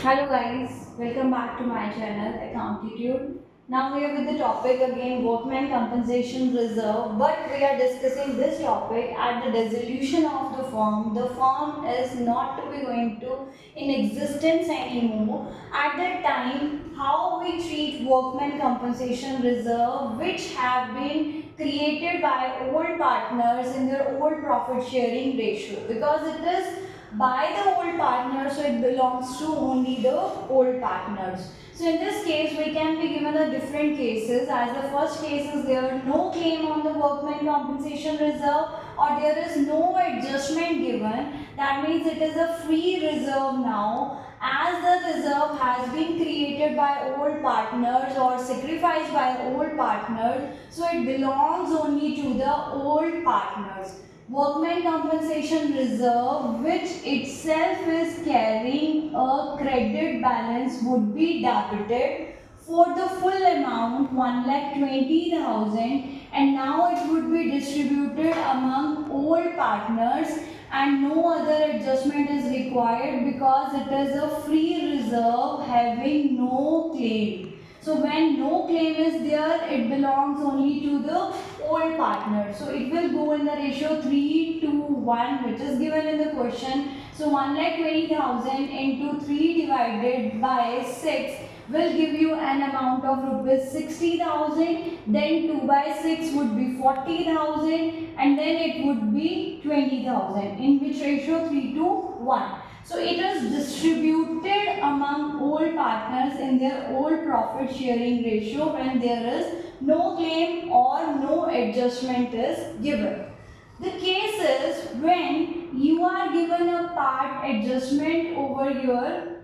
Hello guys, welcome back to my channel Accountancy. Now we are with the topic again Workmen Compensation Reserve, but we are discussing this topic at the dissolution of the firm. The firm is not to be going to in existence anymore. At that time, how we treat Workmen Compensation Reserve, which have been created by old partners in their old profit sharing ratio, because it is by the old partners, so it belongs to only the old partners. So in this case we can be given a different cases. As the first case is there no claim on the workman compensation reserve or there is no adjustment given, that means it is a free reserve now, as the reserve has been created by old partners or sacrificed by old partners, so it belongs only to the old partners. Workmen Compensation Reserve, which itself is carrying a credit balance, would be debited for the full amount 1,20,000, and now it would be distributed among all partners and no other adjustment is required because it is a free reserve having no claim. So when no claim is there, it belongs only to the old partner. So it will go in the ratio 3 to 1, which is given in the question. So 1,20,000 into 3 divided by 6 will give you an amount of rupees 60,000. Then 2 by 6 would be 40,000 and then it would be 20,000, in which ratio 3 to 1. So it is distributed among all partners in their all profit sharing ratio when there is no claim or no adjustment is given. The case is when you are given a part adjustment over your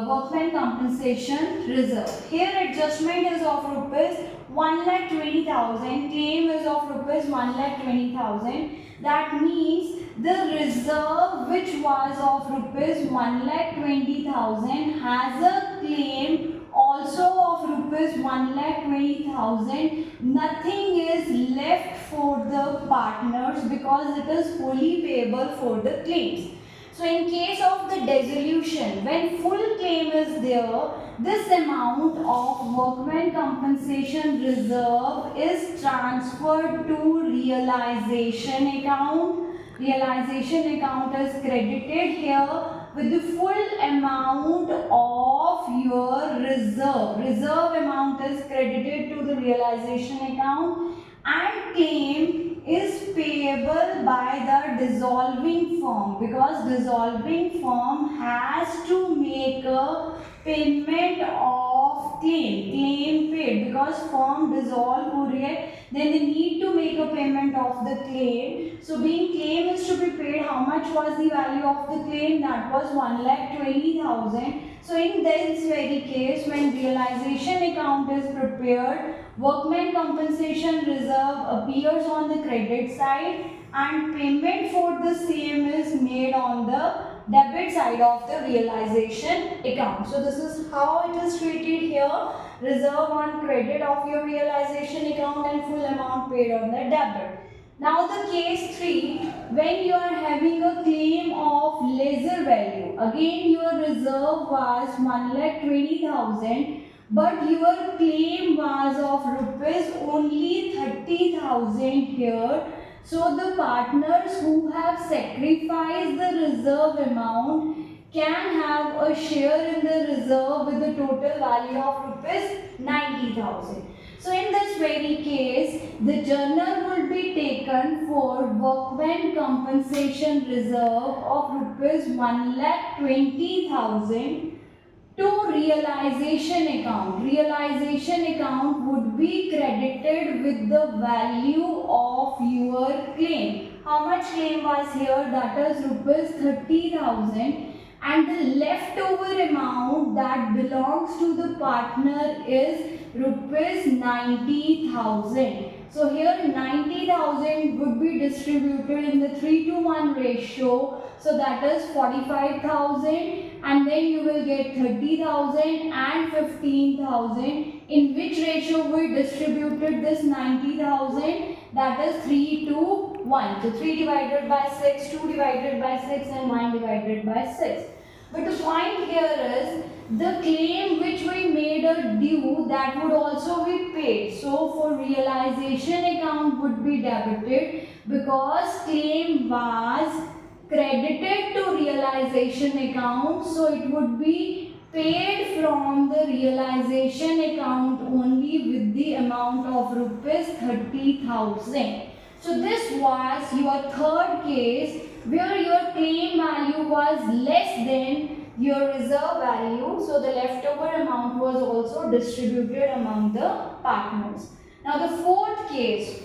workman compensation reserve. Here adjustment is of rupees 1,20,000, claim is of rupees 1,20,000. That means the reserve which was of rupees 1,20,000 has a claim also of rupees 1,20,000. Nothing is left for the partners because it is wholly payable for the claims. So in case of the dissolution, when full claim is there, this amount of workman compensation reserve is transferred to realization account. Realization account is credited here with the full amount of your reserve. Reserve amount is credited to the realization account and claim is payable by the dissolving firm because dissolving firm has to make a payment of claim paid because firm dissolve हो रही है, then they need to make a payment of the claim. So being claim is to be paid, how much was the value of the claim? That was 1,20,000. So in this very case, when realization account is prepared, workman compensation reserve appears on the credit side and payment for the same is made on the debit side of the realization account. So this is how it is treated here. Reserve on credit of your realization account and full amount paid on the debit. Now the case 3, when you are having a claim of lesser value, again your reserve was 1,20,000 but your claim was of rupees only 30,000 here. So the partners who have sacrificed the reserve amount can have a share in the reserve with the total value of rupees 90,000. So in this very case, the journal will be taken for workman compensation reserve of rupees 1,20,000 to realization account. Realization account would be credited with the value of your claim. How much claim was here? That is rupees 30,000 and the leftover amount that belongs to the partner is rupees 90,000. So here 90,000 would be distributed in the 3 to 1 ratio. So that is 45,000 and then you will get 30,000 and 15,000. In which ratio we distributed this 90,000? That is 3 to 1. So 3 divided by 6, 2 divided by 6 and 1 divided by 6. But the point here is the claim which we made a due, that would also be paid. So for realization account would be debited because claim was credited to realization account, so it would be paid from the realization account only with the amount of rupees 30,000. So this was your third case where your claim value was less than your reserve value, so the leftover amount was also distributed among the partners. Now the fourth case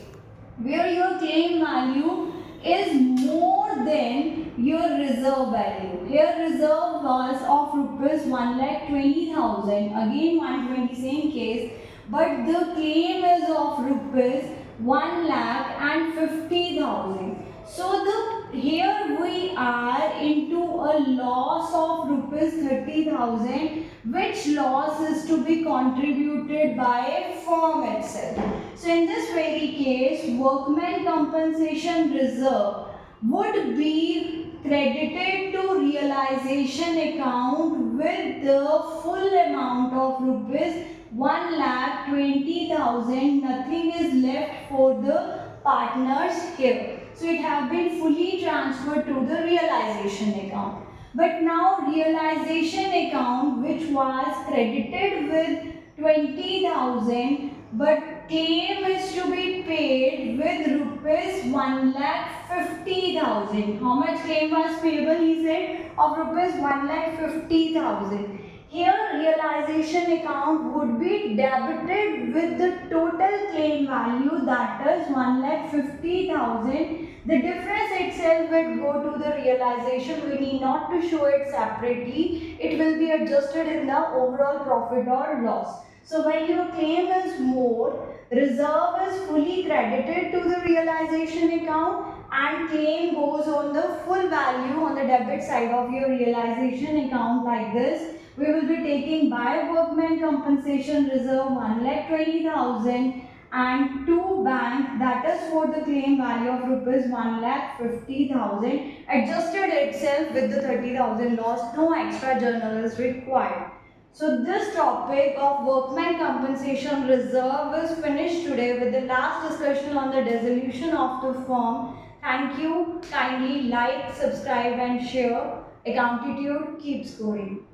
where your claim value is more than your reserve value. Here reserve was of rupees 1,20,000, again 120 same case, but the claim is of rupees 1,50,000. So here we are into a loss of rupees 30,000, which loss is to be contributed by firm itself. So in this very case, Workmen Compensation Reserve would be credited to realization account with the full amount of rupees 1,20,000. Nothing is left for the partners here. So it have been fully transferred to the realization account. But now realization account, which was credited with 20,000, but claim is to be paid with rupees 1,50,000. How much claim was payable? He said of rupees 1,50,000. Here realization account would be debited with the total claim value, that is 1,50,000. The difference itself will go to the realization. We need not to show it separately. It will be adjusted in the overall profit or loss. So when your claim is more, reserve is fully credited to the realization account and claim goes on the full value on the debit side of your realization account like this. We will be taking by Workmen Compensation Reserve 1,20,000 and to bank, that is for the claim value of rupees 1,50,000, adjusted itself with the 30,000 loss. No extra journal is required. So this topic of Workmen Compensation Reserve is finished today with the last discussion on the dissolution of the firm. Thank you. Kindly like, subscribe and share. Accountitude, keep scoring.